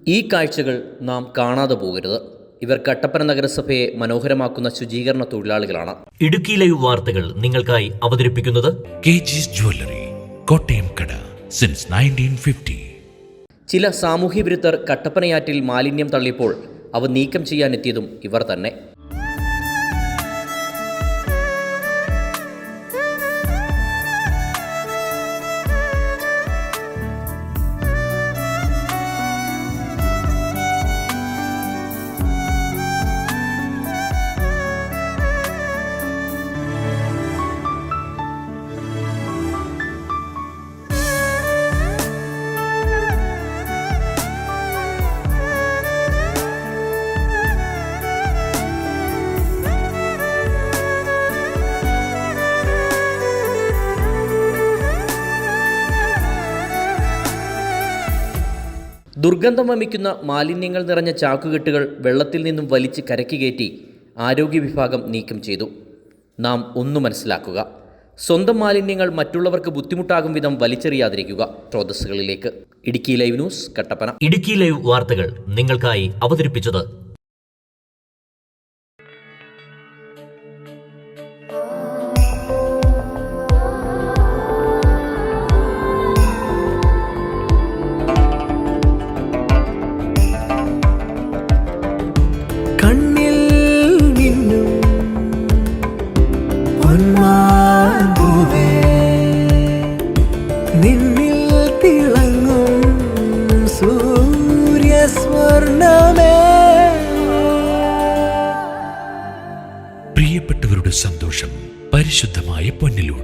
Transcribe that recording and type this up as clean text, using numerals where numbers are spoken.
ഈ കാഴ്ചകൾ നാം കാണാതെ പോകരുത്. ഇവർ കട്ടപ്പന നഗരസഭയെ മനോഹരമാക്കുന്ന ശുചീകരണ തൊഴിലാളികളാണ്. ഇടുക്കി ലൈവ് വാർത്തകൾ നിങ്ങൾക്കായി അവതരിപ്പിക്കുന്നത് KG's ജ്വല്ലറി, കോട്ടയം കട സിൻസ് 1950. ചില സാമൂഹ്യ വിരുദ്ധർ കട്ടപ്പനയാറ്റിൽ മാലിന്യം തള്ളിയപ്പോൾ അവ നീക്കം ചെയ്യാനെത്തിയതും ഇവർ തന്നെ. ദുർഗന്ധം വമിക്കുന്ന മാലിന്യങ്ങൾ നിറഞ്ഞ ചാക്കുകെട്ടുകൾ വെള്ളത്തിൽ നിന്നും വലിച്ച് കരയ്ക്ക് കയറ്റി ആരോഗ്യ വിഭാഗം നീക്കം ചെയ്തു. നാം ഒന്ന് മനസ്സിലാക്കുക, സ്വന്തം മാലിന്യങ്ങൾ മറ്റുള്ളവർക്ക് ബുദ്ധിമുട്ടാകും വിധം വലിച്ചെറിയാതിരിക്കുക. സ്രോതസ്സുകളിലേക്ക്. Idukki live news, Kattappana. Idukki live വാർത്തകൾ നിങ്ങൾക്കായി അവതരിപ്പിച്ചത് കണ്ണിൽ മിന്നും പൊന്മാമ്പൂവേ, നിന്നിൽ തിളങ്ങും സൂര്യസ്വർണ്ണമേ. പ്രിയപ്പെട്ടവരുടെ സന്തോഷം പരിശുദ്ധമായ പൊന്നിലൂടെ.